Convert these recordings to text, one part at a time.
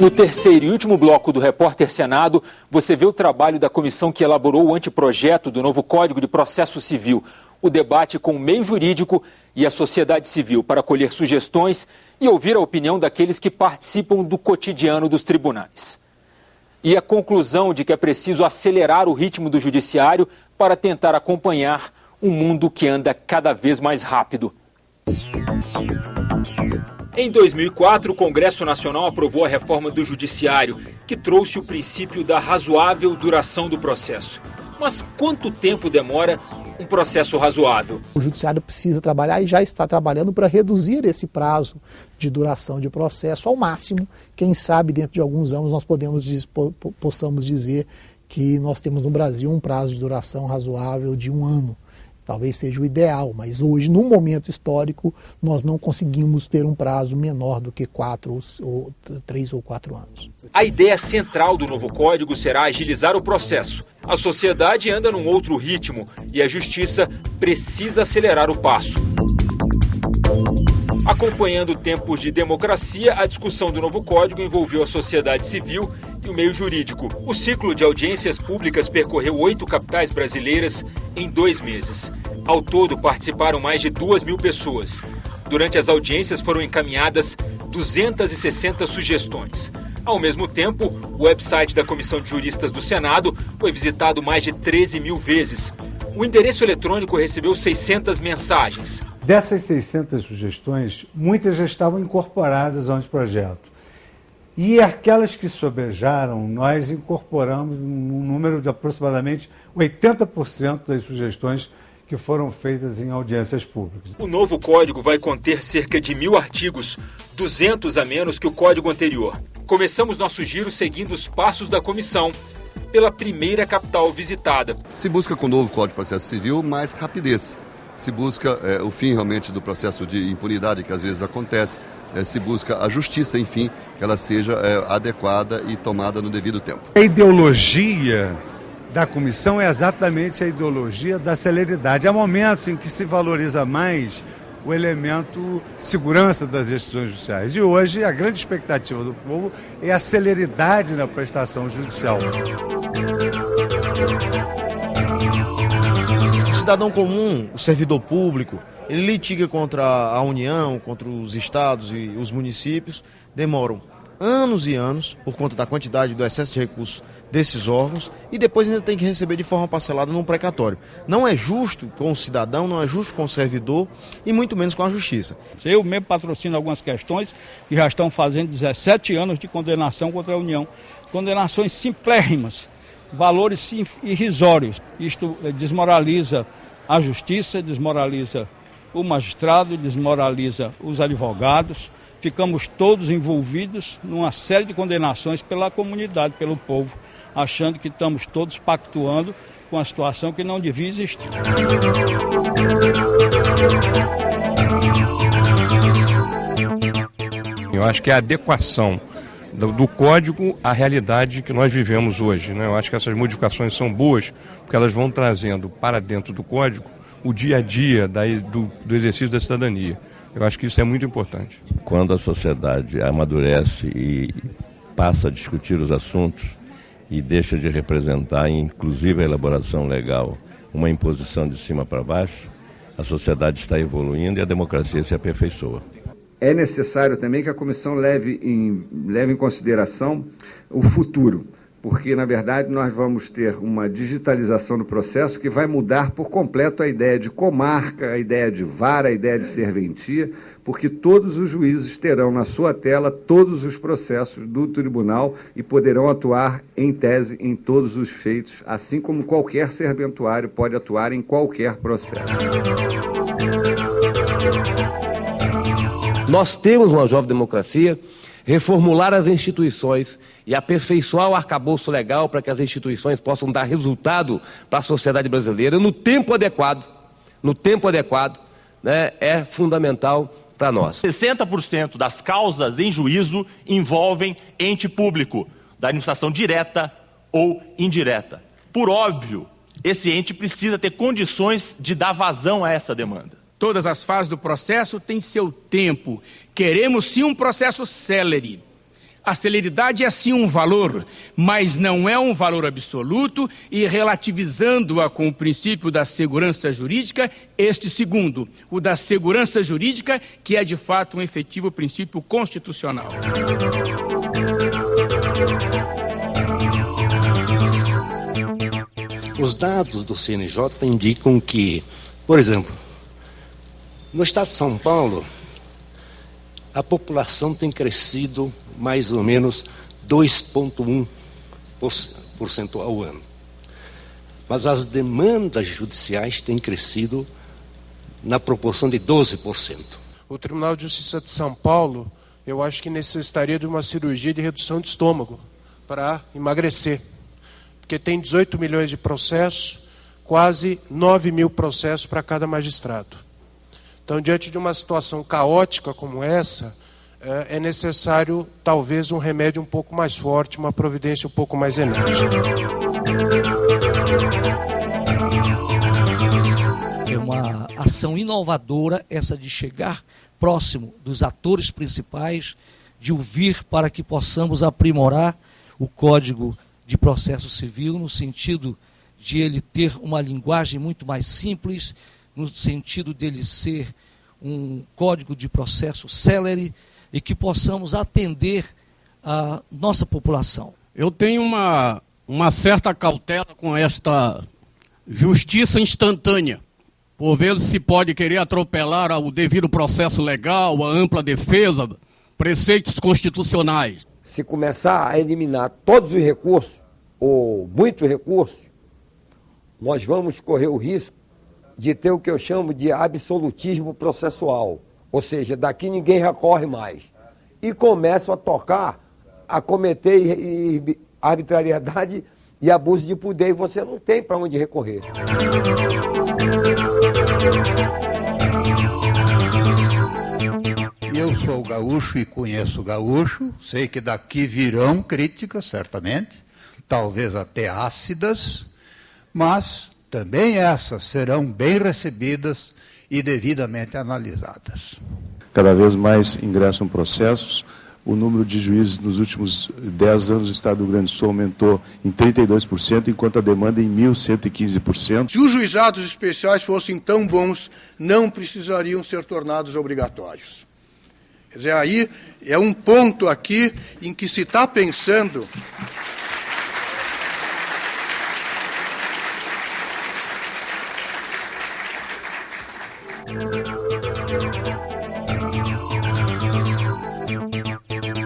No terceiro e último bloco do Repórter Senado, você vê o trabalho da comissão que elaborou o anteprojeto do novo Código de Processo Civil, o debate com o meio jurídico e a sociedade civil para colher sugestões e ouvir a opinião daqueles que participam do cotidiano dos tribunais. E a conclusão de que é preciso acelerar o ritmo do judiciário para tentar acompanhar um mundo que anda cada vez mais rápido. Em 2004, o Congresso Nacional aprovou a reforma do Judiciário, que trouxe o princípio da razoável duração do processo. Mas quanto tempo demora um processo razoável? O Judiciário precisa trabalhar e já está trabalhando para reduzir esse prazo de duração de processo ao máximo. Quem sabe, dentro de alguns anos, nós possamos dizer que nós temos no Brasil um prazo de duração razoável de 1 ano. Talvez seja o ideal, mas hoje, num momento histórico, nós não conseguimos ter um prazo menor do que 3 ou 4 anos. A ideia central do novo código será agilizar o processo. A sociedade anda num outro ritmo e a justiça precisa acelerar o passo. Acompanhando tempos de democracia, a discussão do novo código envolveu a sociedade civil e o meio jurídico. O ciclo de audiências públicas percorreu 8 capitais brasileiras em 2 meses. Ao todo, participaram mais de 2.000 pessoas. Durante as audiências foram encaminhadas 260 sugestões. Ao mesmo tempo, o website da Comissão de Juristas do Senado foi visitado mais de 13.000 vezes. O endereço eletrônico recebeu 600 mensagens. Dessas 600 sugestões, muitas já estavam incorporadas ao anteprojeto. E aquelas que sobejaram, nós incorporamos um número de aproximadamente 80% das sugestões que foram feitas em audiências públicas. O novo código vai conter cerca de 1.000 artigos, 200 a menos que o código anterior. Começamos nosso giro seguindo os passos da comissão pela primeira capital visitada. Se busca com o novo Código de Processo Civil mais rapidez. Se busca o fim realmente do processo de impunidade que às vezes acontece. Se busca a justiça, enfim, que ela seja adequada e tomada no devido tempo. A ideologia da comissão é exatamente a ideologia da celeridade. Há momentos em que se valoriza mais o elemento segurança das decisões judiciais. E hoje a grande expectativa do povo é a celeridade na prestação judicial. O cidadão comum, o servidor público, ele litiga contra a União, contra os estados e os municípios, demoram anos e anos por conta da quantidade do excesso de recursos desses órgãos e depois ainda tem que receber de forma parcelada num precatório. Não é justo com o cidadão, não é justo com o servidor e muito menos com a justiça. Eu mesmo patrocino algumas questões que já estão fazendo 17 anos de condenação contra a União. Condenações simplérrimas, valores irrisórios. Isto desmoraliza a justiça, desmoraliza o magistrado, desmoraliza os advogados. Ficamos todos envolvidos numa série de condenações pela comunidade, pelo povo, achando que estamos todos pactuando com a situação que não devia existir. Eu acho que é a adequação do código à realidade que nós vivemos hoje, né? Eu acho que essas modificações são boas, porque elas vão trazendo para dentro do código o dia a dia do exercício da cidadania. Eu acho que isso é muito importante. Quando a sociedade amadurece e passa a discutir os assuntos e deixa de representar, inclusive a elaboração legal, uma imposição de cima para baixo, a sociedade está evoluindo e a democracia se aperfeiçoa. É necessário também que a comissão leve em consideração o futuro, porque, na verdade, nós vamos ter uma digitalização do processo que vai mudar por completo a ideia de comarca, a ideia de vara, a ideia de serventia, porque todos os juízes terão na sua tela todos os processos do tribunal e poderão atuar, em tese, em todos os feitos, assim como qualquer serventuário pode atuar em qualquer processo. Nós temos uma jovem democracia, reformular as instituições e aperfeiçoar o arcabouço legal para que as instituições possam dar resultado para a sociedade brasileira no tempo adequado, né, é fundamental para nós. 60% das causas em juízo envolvem ente público, da administração direta ou indireta. Por óbvio, esse ente precisa ter condições de dar vazão a essa demanda. Todas as fases do processo têm seu tempo. Queremos sim um processo célere. A celeridade é sim um valor, mas não é um valor absoluto, e relativizando-a com o princípio da segurança jurídica, este segundo, o da segurança jurídica, que é de fato um efetivo princípio constitucional. Os dados do CNJ indicam que, por exemplo, no estado de São Paulo, a população tem crescido mais ou menos 2,1% ao ano. Mas as demandas judiciais têm crescido na proporção de 12%. O Tribunal de Justiça de São Paulo, eu acho que necessitaria de uma cirurgia de redução de estômago para emagrecer. Porque tem 18 milhões de processos, quase 9 mil processos para cada magistrado. Então, diante de uma situação caótica como essa, é necessário, talvez, um remédio um pouco mais forte, uma providência um pouco mais enérgica. É uma ação inovadora essa de chegar próximo dos atores principais, de ouvir para que possamos aprimorar o Código de Processo Civil, no sentido de ele ter uma linguagem muito mais simples, no sentido dele ser um código de processo célere e que possamos atender a nossa população. Eu tenho uma certa cautela com esta justiça instantânea. Por vezes se pode querer atropelar o devido processo legal, a ampla defesa, preceitos constitucionais. Se começar a eliminar todos os recursos, ou muitos recursos, nós vamos correr o risco de ter o que eu chamo de absolutismo processual. Ou seja, daqui ninguém recorre mais. E começam a cometer arbitrariedade e abuso de poder, e você não tem para onde recorrer. Eu sou gaúcho e conheço o gaúcho, sei que daqui virão críticas, certamente, talvez até ácidas, mas também essas serão bem recebidas e devidamente analisadas. Cada vez mais ingressam processos. O número de juízes nos últimos 10 anos do Estado do Rio Grande do Sul aumentou em 32%, enquanto a demanda em 1.115%. Se os juizados especiais fossem tão bons, não precisariam ser tornados obrigatórios. Quer dizer, aí é um ponto aqui em que se está pensando...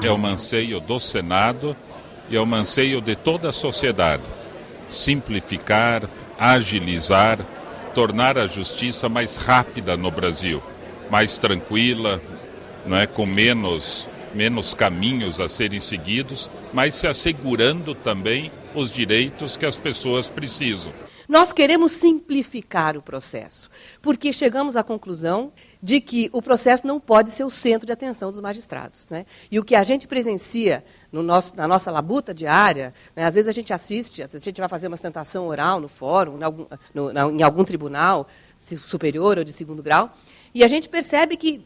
É um anseio do Senado e é um anseio de toda a sociedade. Simplificar, agilizar, tornar a justiça mais rápida no Brasil, mais tranquila, não é, com menos caminhos a serem seguidos, mas se assegurando também os direitos que as pessoas precisam. Nós queremos simplificar o processo, porque chegamos à conclusão de que o processo não pode ser o centro de atenção dos magistrados, né? E o que a gente presencia na nossa labuta diária, né? Às vezes a gente assiste, às vezes a gente vai fazer uma sustentação oral no fórum, em algum tribunal superior ou de segundo grau, e a gente percebe que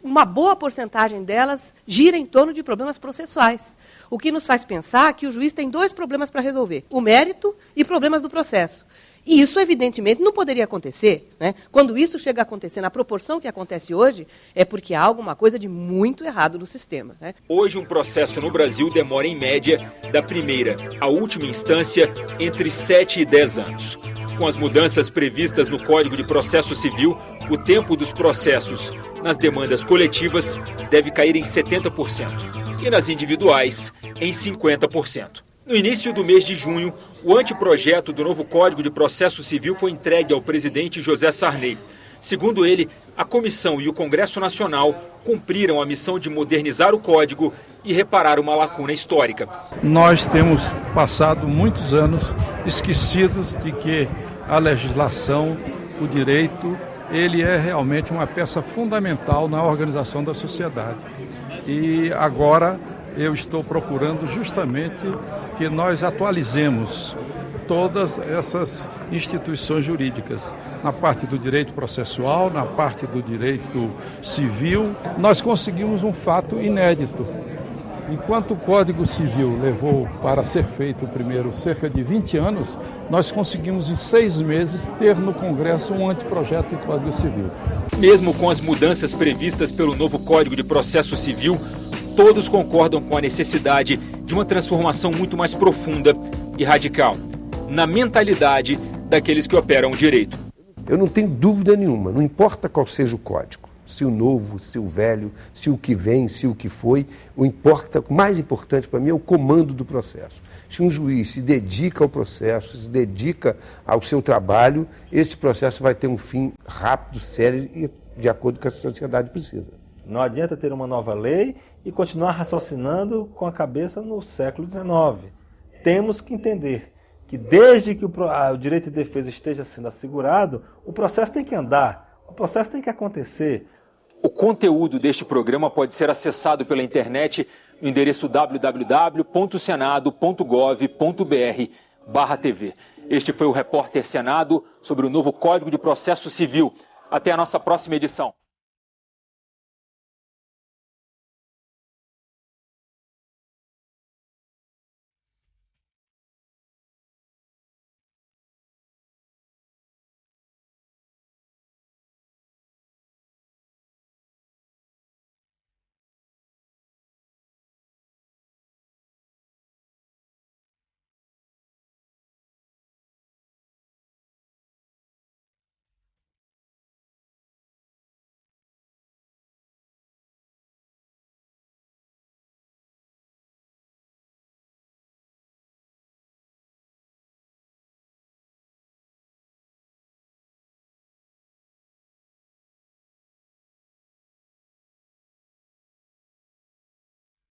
uma boa porcentagem delas gira em torno de problemas processuais, o que nos faz pensar que o juiz tem dois problemas para resolver, o mérito e problemas do processo. E isso, evidentemente, não poderia acontecer, né? Quando isso chega a acontecer na proporção que acontece hoje, é porque há alguma coisa de muito errado no sistema, né? Hoje, um processo no Brasil demora, em média, da primeira à última instância, entre 7 e 10 anos. Com as mudanças previstas no Código de Processo Civil, o tempo dos processos nas demandas coletivas deve cair em 70% e nas individuais em 50%. No início do mês de junho, o anteprojeto do novo Código de Processo Civil foi entregue ao presidente José Sarney. Segundo ele, a Comissão e o Congresso Nacional cumpriram a missão de modernizar o Código e reparar uma lacuna histórica. Nós temos passado muitos anos esquecidos de que a legislação, o direito, ele é realmente uma peça fundamental na organização da sociedade. E agora eu estou procurando justamente que nós atualizemos todas essas instituições jurídicas, na parte do direito processual, na parte do direito civil. Nós conseguimos um fato inédito. Enquanto o Código Civil levou para ser feito primeiro cerca de 20 anos, nós conseguimos em 6 meses ter no Congresso um anteprojeto de Código Civil. Mesmo com as mudanças previstas pelo novo Código de Processo Civil, todos concordam com a necessidade de uma transformação muito mais profunda e radical na mentalidade daqueles que operam o direito. Eu não tenho dúvida nenhuma, não importa qual seja o código, se o novo, se o velho, se o que vem, se o que foi, o mais importante para mim é o comando do processo. Se um juiz se dedica ao processo, se dedica ao seu trabalho, esse processo vai ter um fim rápido, sério e de acordo com o que a sociedade precisa. Não adianta ter uma nova lei e continuar raciocinando com a cabeça no século XIX. Temos que entender que desde que o direito de defesa esteja sendo assegurado, o processo tem que andar, o processo tem que acontecer. O conteúdo deste programa pode ser acessado pela internet no endereço www.senado.gov.br/TV. Este foi o Repórter Senado sobre o novo Código de Processo Civil. Até a nossa próxima edição.